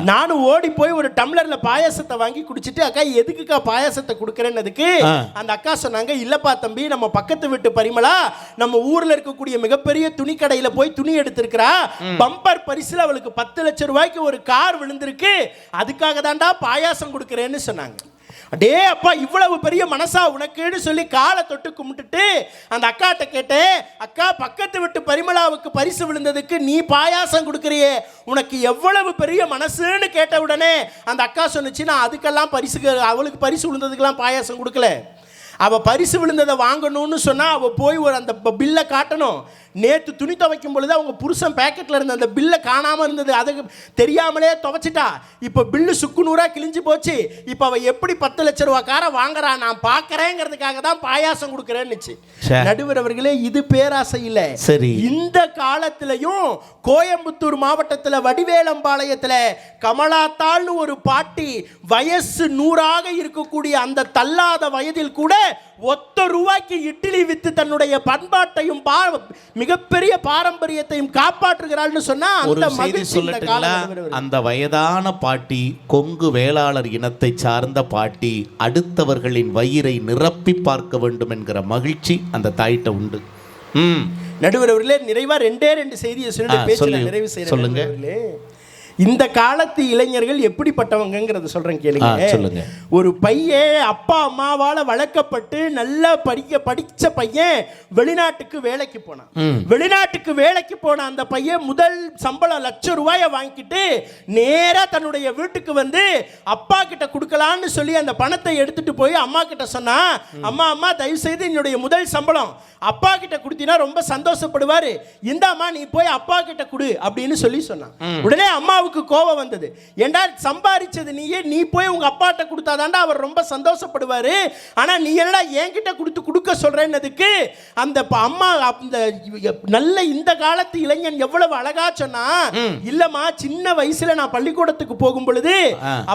நானும் ஓடி போய் ஒரு டம்ளர்ல பாயாசத்தை வாங்கி குடிச்சிட்டு, அக்கா எதுக்குக்கா பாயாசத்தை கொடுக்கறேன்னதுக்கு அந்த அக்கா சொன்னாங்க, இல்லப்பா தம்பி, நம்ம பக்கத்து வீட்டு பரிமளா நம்ம ஊர்ல இருக்கக்கூடிய மிகப்பெரிய துணி கடையில போய் துணி எடுத்திருக்கிறா, பம்பர் பரிசுல அவளுக்கு 10 லட்சம் ரூபாய்க்கு ஒரு கார் விழுந்திருக்கு, அதுக்காக தான்டா பாயாசம் கொடுக்கறேன்னு சொன்னாங்க. அடே அப்பா இவ்வளவு பெரிய மனசா உனக்குன்னு சொல்லி காலை தொட்டு கும்பிட்டுட்டு அந்த அக்காட்ட கேட்டேன், அக்கா பக்கத்து வீட்டு பரிமளாவுக்கு பரிசு விழுந்ததுக்கு நீ பாயாசம் கொடுக்குறியே, உனக்கு எவ்வளவு பெரிய மனசுன்னு கேட்ட உடனே அந்த அக்கா சொன்னிச்சு, நான் அதுக்கெல்லாம் அவளுக்கு பரிசு விழுந்ததுக்கெல்லாம் பாயாசம் கொடுக்கல. அவள் பரிசு விழுந்ததை வாங்கணும்னு சொன்னால் அவள் போய் ஒரு அந்த பில்லை காட்டணும். நேற்று துணி துவைக்கும் பொழுது அவங்க புருஷன் பேக்கெட்டில் இருந்த அந்த பில்லை காணாமல் இருந்தது, அது தெரியாமலே துவைச்சிட்டா. இப்போ பில்லு சுக்குநூறாக கிழிஞ்சு போச்சு. இப்போ அவள் எப்படி 10 லட்ச ரூபா காரை வாங்குறா, நான் பார்க்குறேங்கிறதுக்காக தான் பாயாசம் கொடுக்குறேன்னுச்சு. நடுவர் அவர்களே, இது பேராசை இல்லை.
சரி,
இந்த காலத்திலையும் கோயம்புத்தூர் மாவட்டத்தில் வடிவேலம்பாளையத்தில் கமலாத்தாள்னு ஒரு பாட்டி வயசு 100ஆக இருக்கக்கூடிய அந்த தள்ளாத வயதில் கூட ஒத்த ரூபாய்க்கு இட்லி வித்து தன்னுடைய பண்பாட்டையும் மிகப்பெரிய பாரம்பரியத்தையும் காப்பாற்றுகிறாள்னு சொன்னா
ஒரு செய்தி சொல்லட்டுங்களா? அந்த வயதான பாட்டி கொங்கு வேளாளர் இனத்தை சார்ந்த பாட்டி அடுத்தவர்களின் வயிறை நிரப்பி பார்க்க வேண்டும் என்கிற மகிழ்ச்சி அந்த தாயிட்ட உண்டு.
நடுவர் அவர்களே, நிறைவா 2 செய்தியை சொல்லிட்டு பேச்சு நிறைவு செய்ய சொல்லுங்க. இந்த காலத்து இளைஞர்கள் எப்படிப்பட்டவங்கிறத சொல்றேன் கேளுங்க. ஒரு பையன் அப்பா அம்மாவால வளர்க்கப்பட்டு நல்லா படிச்ச பையன் வெளிநாட்டுக்கு வேலைக்கு போனான். வெளிநாட்டுக்கு வேலைக்கு போன அந்த பையன் முதல் சம்பளம் ₹1,00,000 வாங்கிட்டு நேரா தன்னுடைய வீட்டுக்கு வந்து அப்பா கிட்ட கொடுக்கலான்னு சொல்லி அந்த பணத்தை எடுத்துட்டு போய் அம்மா கிட்ட சொன்னா, அம்மா தயவு செய்து என்னுடைய முதல் சம்பளம் அப்பா கிட்ட கொடுத்தீனா ரொம்ப சந்தோஷப்படுவாரு, இந்தாம்மா நீ போய் அப்பா கிட்ட கொடு அப்படின்னு சொல்லி சொன்னான். உடனே அம்மாவுக்கு கோபம் வந்தது. ஏண்டா சம்பாதிச்சது நீயே, நீ போய் உங்க அப்பாட்ட கொடுத்தாதாண்டா அவர் ரொம்ப சந்தோஷப்படுவாரு, ஆனா நீ என்னடா என்கிட்ட கொடுக்க சொல்றேன்னதுக்கு அந்த அம்மா அந்த நல்ல இந்த காலத்து இளைஞன் எவ்வளவு அழகா சொன்னா, இல்லம்மா சின்ன வயசுல நான் பள்ளிக்கூடத்துக்கு போகும் பொழுது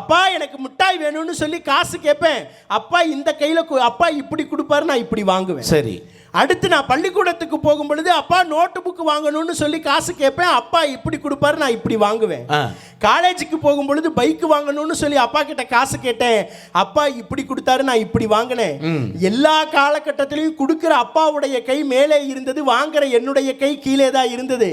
அப்பா எனக்கு மிட்டாய் வேணும்னு சொல்லி காசு கேட்பேன், அப்பா இந்த கையில அப்பா இப்படி கொடுப்பாரு, நான் இப்படி வாங்குவேன்.
சரி.
அடுத்து நான் பள்ளிக்கூடத்துக்கு போகும் பொழுது அப்பா நோட்டு புக் வாங்கணும்னு சொல்லி காசு கேட்பேன், அப்பா இப்படி கொடுப்பாரு, நான் இப்படி வாங்குவேன். காலேஜுக்கு போகும் பொழுது பைக் வாங்கணும்னு சொல்லி அப்பா கிட்ட காசு கேட்டேன், அப்பா இப்படி கொடுத்தாரு, நான் இப்படி வாங்கினேன். எல்லா காலகட்டத்திலையும் கொடுக்கிற அப்பாவுடைய கை மேலே இருந்தது, வாங்குற என்னுடைய கை கீழே தான் இருந்தது.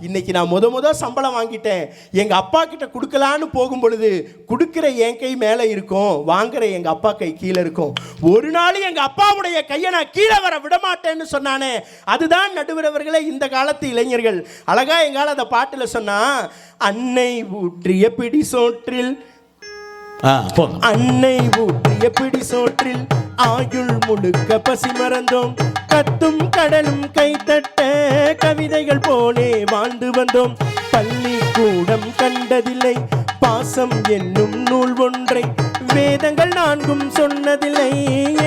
இன்னைக்கு நான் முத சம்பளம் வாங்கிட்டேன், எங்க அப்பா கிட்ட கொடுக்கலான்னு போகும் பொழுது கொடுக்கிற என் கை மேலே இருக்கும், வாங்குற எங்க அப்பா கை கீழே இருக்கும். ஒரு நாள் எங்க அப்பாவுடைய கையை நான் கீழே வர விடமாட்டேன் சொன்னானே, அதுதான் நடுவரவர்களே இந்த காலத்து இளைஞர்கள். அழகா எங்கால அந்த பாட்டுல சொன்னா, அன்னை ஊற்றிய பிடி சோற்றில் அன்னை ஊற்றிய பிடி சோற்றில் ஆயுள் முழுக்க பசி மறந்தோம், கத்தும் கடலும் கைத்தட்ட கவிதைகள் போலே வாழ்ந்து வந்தோம், பள்ளிக்கூடம் கண்டதில்லை பாசம் என்னும் நூல் ஒன்றை, வேதங்கள் 4 சொன்னதில்லை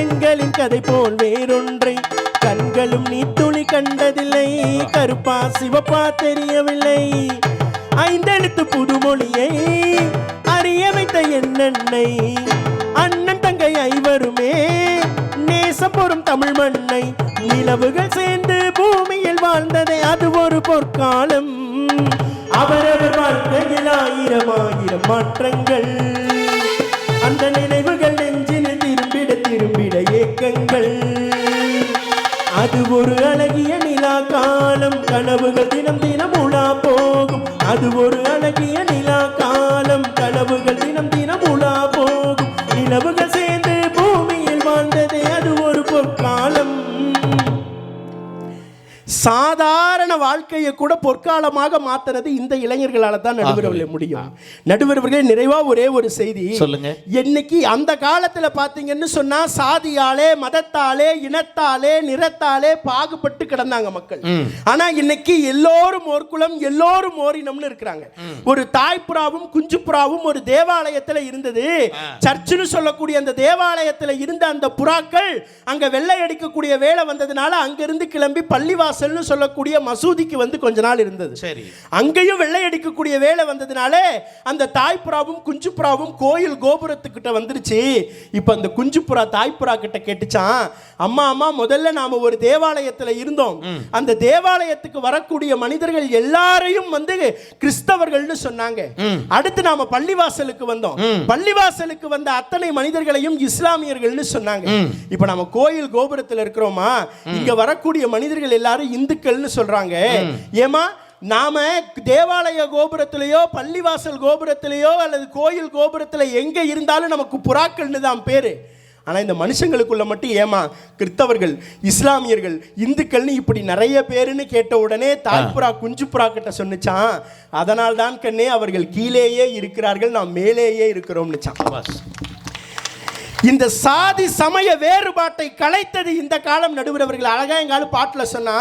எங்களின் கதை போல் வேறொன்றை, கண்களும் நீத்துளி கண்டதில்லை கருப்பா சிவப்பா தெரியவில்லை, 5 எழுத்து புதுமொழியை அறிய வைத்த என்னை, அண்ணன் தங்கை ஐவருமே நேசம் பொறும் தமிழ் மண்ணை, நிலவுகள் சேர்ந்து பூமியில் வாழ்ந்ததே அது ஒரு பொற்காலம், அவரவர் வாழ்க்கையில் 1000 மாற்றங்கள், அந்த நினைவுகள் நெஞ்சில் திரும்பிட ஏக்கங்கள், அது ஒரு அழகிய நிலா காலம், கனவுகள் தினம் தினம் உலா போகும், அது ஒரு அழகிய நிலா காலம், கனவுகள் தினம் தினம் உலா போகும், நிலவுகள் சேர்ந்து பூமியில் வாழ்ந்ததே அது ஒரு பொற்காலம். சாதாரண வாழ்க்கையை கூட பொற்காலமாக மாத்துறது இந்த இளைஞர்களால தான் நடுவர்களே முடியும். நடுவர்களே, நிறைவா ஒரே ஒரு செய்தி
சொல்லுங்க.
இன்னைக்கு அந்த காலத்துல பாத்தீங்கன்னு சொன்னா சாதியாலே மதத்தாலே இனத்தாலே நிறத்தாலே பாகுபட்டு கிடந்தாங்க மக்கள். ஆனா இன்னைக்கு எல்லோரும் ஓர் குலம் எல்லோரும் ஓரினம்னு இருக்கிறாங்க. ஒரு தாய்ப்புறாவும் குஞ்சுப்புறாவும் ஒரு தேவாலயத்துல இருந்தது. சர்ச்சுன்னு சொல்லக்கூடிய அந்த தேவாலயத்துல இருந்த அந்த புறாக்கள் அங்க வெள்ளை அடிக்கக்கூடிய வேலை வந்ததுனால அங்கிருந்து கிளம்பி பள்ளிவாசல் சொல்லக்கூடிய மசூதிக்கு வந்து கொஞ்ச நாள் இருந்தது. சரி, அங்கேயும் வெள்ளை அடிக்கக்கூடிய வேலை வந்ததுனால அந்த தாய்ப்புறாவும் குஞ்சுப்புறாவும் கோயில் கோபுரத்துக்கிட்ட வந்துருச்சு. இப்ப அந்த குஞ்சுப்புறா தாய்ப்புறா கிட்ட கேட்டுச்சான், அம்மா அம்மா முதல்ல நாம ஒரு தேவாலயத்துல இருந்தோம், அந்த தேவாலயத்துக்கு வரக்கூடிய மனிதர்கள் எல்லாரையும் வந்து கிறிஸ்தவர்கள்னு சொன்னாங்க. அடுத்து நாம பள்ளிவாசலுக்கு வந்தோம், பள்ளிவாசலுக்கு வந்த அத்தனை மனிதர்களையும் இஸ்லாமியர்கள்னு சொன்னாங்க. இப்ப நாம கோயில் கோபுரத்துல இருக்கிறோமா, இங்க வரக்கூடிய மனிதர்கள் எல்லாரும் இந்துக்கள்னு சொல்றாங்க. ஏமா நாம தேவாலய கோபுரத்திலேயோ பள்ளிவாசல் கோபுரத்திலேயோ அல்லது கோயில் கோபுரத்தில் எங்கே இருந்தாலும் நமக்கு புறாக்கள்னு தான் பேர். ஆனால் இந்த மனுஷங்களுக்குள்ள மட்டும் ஏமா கிறிஸ்தவர்கள், இஸ்லாமியர்கள், இந்துக்கள்னு இப்படி நிறைய பேருன்னு கேட்ட உடனே தாய்ப்புறா குஞ்சுப்புறா கிட்ட சொன்னிச்சான், அதனால் தான் கண்ணே அவர்கள் கீழேயே இருக்கிறார்கள், நாம் மேலேயே இருக்கிறோம்னுச்சான். இந்த சாதி சமய வேறுபாட்டை கலைத்தது இந்த காலம். நடுவர் அவர்கள் அழகா எங்காலும் பாட்டில் சொன்னா,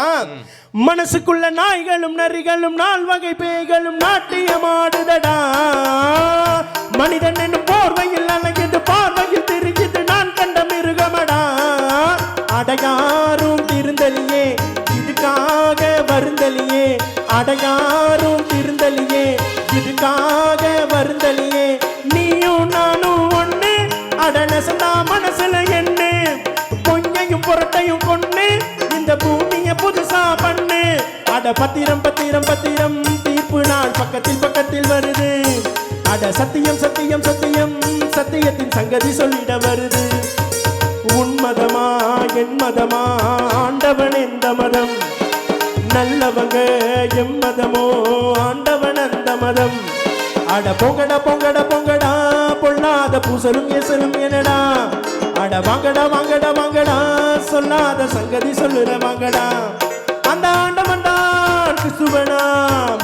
மனசுக்குள்ள நாய்களும் நரிகளும் 4 வகை பேய்களும் நாட்டியமாடுதடா, மனிதன் என்னும் போர்வையில் அழகிட்டு பார்வையில் தெரிஞ்சது நான் கண்ட மிருகமடா, அடையாரும் திருந்தலியே இதுக்காக வருந்தலியே, அடையாரும் திருந்தலியே இதுக்காக வருந்தலியே, நீயும் நானும் ஒண்ணு அடனசந்தா மனசுல என்ன, பொங்கையும் புரட்டையும் கொண்டு இந்த பூமியை புதுசா பண்ணு, அட பத்திரம் பத்திரம் பத்திரம் தீர்ப்பு நாள் பக்கத்தில் பக்கத்தில் வருது, அட சத்தியம் சத்தியம் சத்தியம் சத்தியத்தின் சங்கதி சொல்லிட வருது, உன்மதமா என் மதமா ஆண்டவன் எந்த மதம், நல்லவங்க எம்மதமோ ஆண்டவன் அந்த மதம், அட பொங்கடா பொங்கடா பொங்கடா பொல்லாத பூசலும் எசலும் என்னடா, அட வாங்கடா வாங்கடா வாங்கடா சொல்லாத சங்கதி சொல்லுற வாங்கடா, அந்த ஆண்டவன் தான் கிறிஸ்துவனா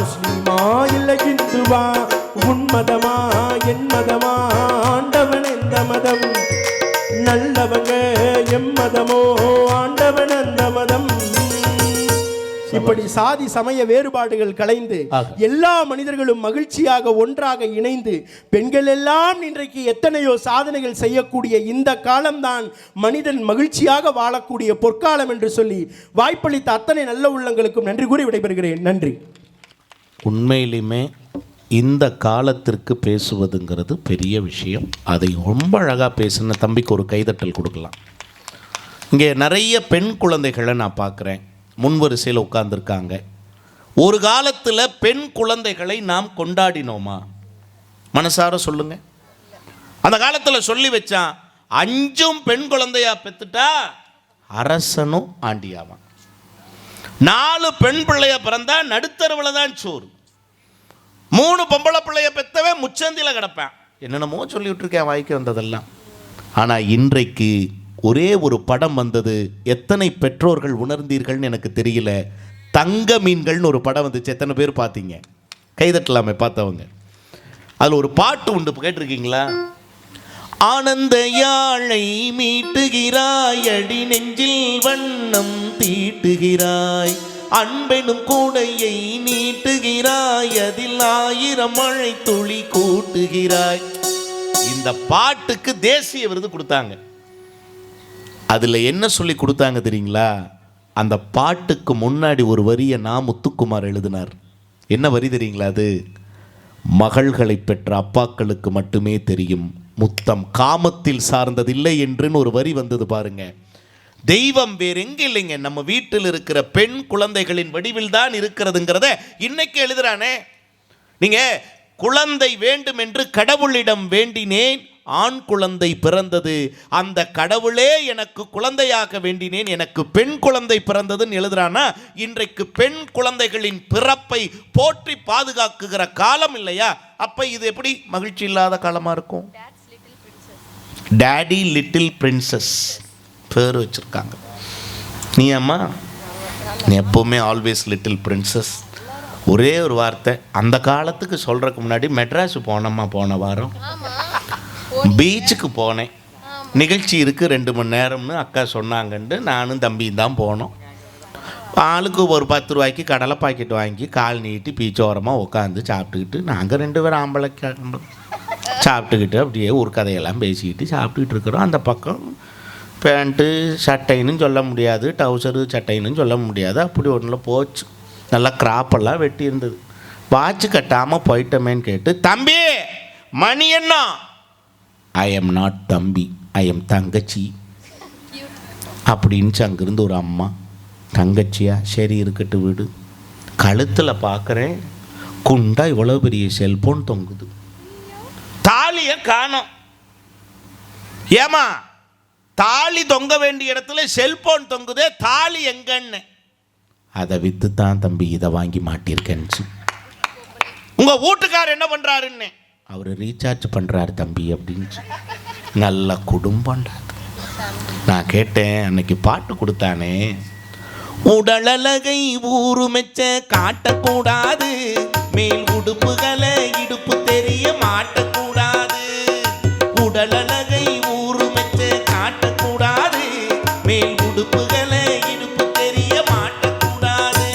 முஸ்லிமா இல்லை இந்துவா, உன்மதமா என் மதமா ஆண்டவன் எந்த மதம், நல்லவங்க எம்மதமோ ஆண்டவன் அந்த மதம். இப்படி சாதி சமய வேறுபாடுகள் கலைந்து எல்லா மனிதர்களும் மகிழ்ச்சியாக ஒன்றாக இணைந்து பெண்கள் எல்லாம் இன்றைக்கு எத்தனையோ சாதனைகள் செய்யக்கூடிய இந்த காலம்தான் மனிதன் மகிழ்ச்சியாக வாழக்கூடிய பொற்காலம் என்று சொல்லி வாய்ப்பளித்த அத்தனை நல்ல உள்ளங்களுக்கும் நன்றி கூறி விடைபெறுகிறேன். நன்றி.
உண்மையிலுமே இந்த காலத்திற்கு பேசுவதுங்கிறது பெரிய விஷயம். அதை ரொம்ப அழகாக பேசின தம்பிக்கு ஒரு கைதட்டல் கொடுக்கலாம். இங்கே நிறைய பெண் குழந்தைகளை நான் பார்க்குறேன், முன்வரிசையில் உட்கார்ந்துருக்காங்க. ஒரு காலத்தில் பெண் குழந்தைகளை நாம் கொண்டாடினோமா? மனசார சொல்லுங்க. அந்த காலத்தில் சொல்லி வச்சான், 5 பெண் குழந்தையா பெற்றுட்டா அரசனும் ஆண்டியாவான், 4 பெண் பிள்ளைய பிறந்தா நடுத்தருவில் தான் சோறு, 3 பொம்பளை பிள்ளைய பெற்றவன் முச்சந்தியில் கிடப்பேன், என்னென்னமோ சொல்லிவிட்டு இருக்கேன் வாய்க்கு வந்ததெல்லாம். ஆனால் இன்றைக்கு ஒரே ஒரு படம் வந்தது, எத்தனை பெற்றோர்கள் உணர்ந்தீர்கள்னு எனக்கு தெரியல. தங்க மீன்கள்னு ஒரு படம் வந்துச்சு, எத்தனை பேர் பார்த்தீங்க? கைதட்டலாமே பார்த்தவங்க. அதில் ஒரு பாட்டு உண்டு, கேட்டிருக்கீங்களா? ஆனந்த யாழை மீட்டுகிறாய், அடி நெஞ்சில் வண்ணம் தீட்டுகிறாய், அன்பெனும் கூடையை நீட்டுகிறாய், அதில் 1000 மழை துளி கூட்டுகிறாய். இந்த பாட்டுக்கு தேசிய விருது கொடுத்தாங்க. அதில் என்ன சொல்லி கொடுத்தாங்க தெரியுங்களா? அந்த பாட்டுக்கு முன்னாடி ஒரு வரியை முத்துக்குமார் எழுதினார். என்ன வரி தெரியுங்களா? அது மகள்களை பெற்ற அப்பாக்களுக்கு மட்டுமே தெரியும் முத்தம் காமத்தில் சார்ந்ததில்லை என்றுன்னு ஒரு வரி வந்தது பாருங்க. தெய்வம் வேற எங்க இல்லைங்க, நம்ம வீட்டில் இருக்கிற பெண் குழந்தைகளின் வடிவில் தான் இருக்கிறதுங்கிறத இன்னைக்கு எழுதுறானே. நீங்க குழந்தை வேண்டும் என்று கடவுளிடம் வேண்டினேன், ஆண் குழந்தை பிறந்தது, அந்த கடவுளே எனக்கு குழந்தையாக வேண்டினேன், எனக்கு பெண் குழந்தை பிறந்ததுன்னு எழுதுறானா. இன்றைக்கு பெண் குழந்தைகளின் பிறப்பை போற்றி பாதுகாக்குகிற காலம் இல்லையா? அப்ப இது எப்படி மகிழ்ச்சி இல்லாத காலமா இருக்கும்? டாடி லிட்டில் பிரின்சஸ் பேர் வச்சிருக்காங்க. நீ அம்மா நீ எப்பவுமே ஆல்வேஸ் லிட்டில் பிரின்சஸ். ஒரே ஒரு வார்த்தை, அந்த காலத்துக்கு சொல்றதுக்கு முன்னாடி மெட்ராஸ் போனோம்மா, போன வாரம் பீச்சுக்கு போனேன், நிகழ்ச்சி இருக்குது 2 மணி நேரம்னு அக்கா சொன்னாங்கன்ட்டு நானும் தம்பியும் தான் போனோம். ஆளுக்கு ஒரு 10 ரூபாய்க்கு கடலை பாக்கெட் வாங்கி கால் நீட்டி பீச்சோரமாக உட்காந்து சாப்பிட்டுக்கிட்டு, நாங்கள் 2 பேரும் ஆம்பளை சாப்பிட்டுக்கிட்டு அப்படியே ஒரு கதையெல்லாம் பேசிக்கிட்டு சாப்பிட்டுக்கிட்டு இருக்கிறோம். அந்த பக்கம் பேண்ட்டு சட்டைன்னு சொல்ல முடியாது, டவுசரு சட்டைன்னு சொல்ல முடியாது, அப்படி ஒன்றில் போச்சு. நல்லா கிராப்பெல்லாம் வெட்டி இருந்தது. வாட்ச் கட்டாமல் போயிட்டோமேன்னு கேட்டு, தம்பி மணி என்ன? ஐ எம் நாட் தம்பி, ஐ எம் தங்கச்சி அப்படின்ச்சு அங்கேருந்து ஒரு அம்மா. தங்கச்சியா? சரி இருக்கட்டு விடு. கழுத்தில் பார்க்குறேன் குண்டா இவ்வளோ பெரிய செல்போன் தொங்குது, தாலியை காணோம். ஏமா தாலி தொங்க வேண்டிய இடத்துல செல்போன் தொங்குதே, தாலி எங்கன்னு? அதை விற்று தான் தம்பி இதை வாங்கி மாட்டியிருக்கேன்னு. உங்கள் வீட்டுக்கார் என்ன பண்ணுறாருன்னு, அவர் ரீசார்ஜ் பண்ணுறாரு தம்பி அப்படின்னு. நல்ல குடும்பம்டா. நான் கேட்டேன், அன்னைக்கு பாட்டு கொடுத்தானே, உடலழகை ஊருமெச்ச காட்டக்கூடாது, மேல் உடுப்புகளை இடுப்பு தெரிய மாட்டக்கூடாது. உடலழகை ஊருமெச்ச காட்டக்கூடாது, மேல் உடுப்புகளை இடுப்பு தெரிய மாட்டக்கூடாது.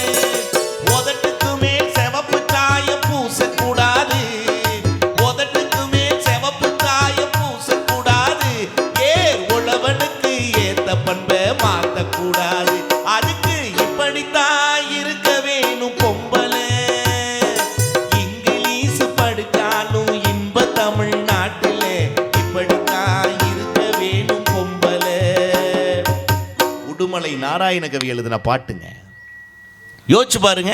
உதட்டுக்கு மேல் சிவப்பு சாயம் பூசக்கூடாது, உதட்டுக்கு மேல் சிவப்பு சாயம் பூசக்கூடாது. ஏர் உழவனுக்கு ஏத்த பண்பை மாற்றக்கூடாது. அதுக்கு இப்படித்தான் இருக்க வேணும் பொம்பளை. இங்கிலீஷ் படித்தாலும் இன்ப தமிழ்நாட்டில் இப்படித்தான் இருக்க வேணும் பொம்பளை. உடுமலை நாராயணகவி எழுதின பாட்டுங்க. யோசிச்சு பாருங்க,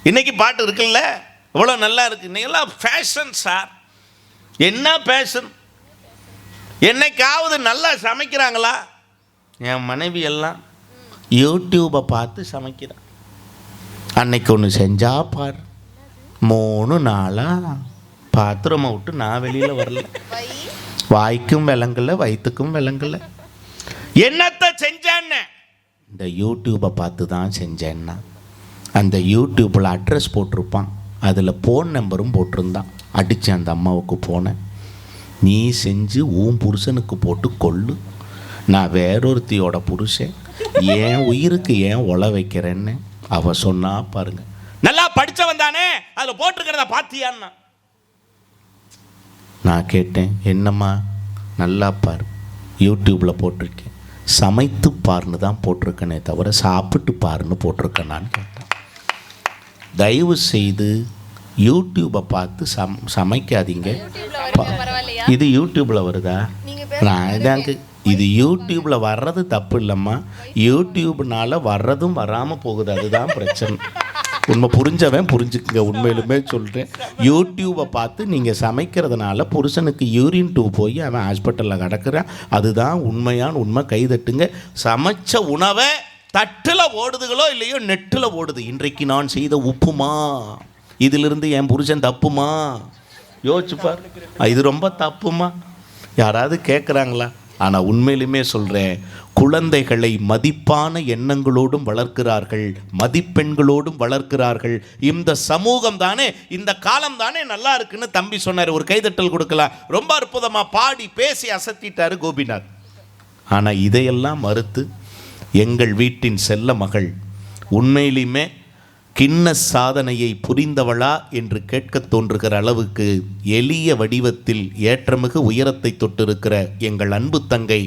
இன்னைக்கு பாட்டு இருக்குல்ல, இவ்வளோ நல்லா இருக்கு. இன்னைக்கெல்லாம் ஃபேஷன் சார். என்ன ஃபேஷன்? என்னைக்காவது நல்லா சமைக்கிறாங்களா? என் மனைவி எல்லாம் யூடியூப்பை பார்த்து சமைக்கிறான். அன்னைக்கு ஒன்று செஞ்சா பார், 3 நாளாக பாத்திரமை விட்டு நான் வெளியில் வரல. வாய்க்கும் விளங்கல, வயிற்றுக்கும் விளங்கல. என்னத்தை செஞ்சேன்னு இந்த யூடியூப்பை பார்த்து தான் செஞ்சேன்னா. அந்த யூடியூப்பில் அட்ரஸ் போட்டிருப்பான், அதில் ஃபோன் நம்பரும் போட்டிருந்தான். அடித்து அந்த அம்மாவுக்கு போனேன், நீ செஞ்சு உன் புருஷனுக்கு போட்டு கொள்ளு, நான் வேறொருத்தியோட புருஷன், ஏன் உயிருக்கு ஏன் ஒலை வைக்கிறேன்னு அவ சொன்னா பாருங்க. நல்லா படித்தவன் தானே, அதில் போட்டிருக்கிறத பார்த்தியான்னா. நான் கேட்டேன், என்னம்மா நல்லா பாரு, யூடியூப்பில் போட்டிருக்கேன், சமைத்து பாருன்னு தான் போட்டிருக்கேனே தவிர சாப்பிட்டு பாருன்னு போட்டிருக்கேன் நான் கேட்டேன். தயவு செய்து யூடியூப்பை பார்த்து சமைக்காதீங்க. இது யூடியூப்பில் வருதா? நான் இதாங்க, இது யூடியூப்பில் வர்றது தப்பு இல்லைம்மா, யூடியூப்னால வர்றதும் வராமல் போகுது, அதுதான் பிரச்சனை. உண்மை புரிஞ்சவன் புரிஞ்சுக்குங்க. உண்மையிலுமே சொல்கிறேன், யூடியூப்பை பார்த்து நீங்கள் சமைக்கிறதுனால புருஷனுக்கு யூரின் டூ போய் அவன் ஹாஸ்பிட்டலில் கிடக்குறான், அதுதான் உண்மையான உண்மை. கைதட்டுங்க. சமைச்ச உணவை தட்டில் ஓடுதுகளோ இல்லையோ நெட்டில் ஓடுது. இன்றைக்கு நான் செய்த உப்புமா, இதிலிருந்து என் புருஷன் தப்புமா? யோசிச்சுப்பார், இது ரொம்ப தப்புமா? யாராவது கேட்குறாங்களா? ஆனால் உண்மையிலுமே சொல்கிறேன், குழந்தைகளை மதிப்பான எண்ணங்களோடும் வளர்க்கிறார்கள், மதிப்பெண்களோடும் வளர்க்கிறார்கள். இந்த சமூகம் தானே, இந்த காலம் தானே நல்லா இருக்குன்னு தம்பி சொன்னார். ஒரு கைதட்டல் கொடுக்கலாம். ரொம்ப அற்புதமாக பாடி பேசி அசத்திட்டாரு கோபிநாத். ஆனால் இதையெல்லாம் மறுத்து எங்கள் வீட்டின் செல்ல மகள் உண்மையிலுமே கிண்ண சாதனையை புரிந்தவளா என்று கேட்க தோன்றுகிற அளவுக்கு எளிய வடிவத்தில் ஏற்றமிகு உயரத்தை தொட்டிருக்கிற எங்கள் அன்பு தங்கை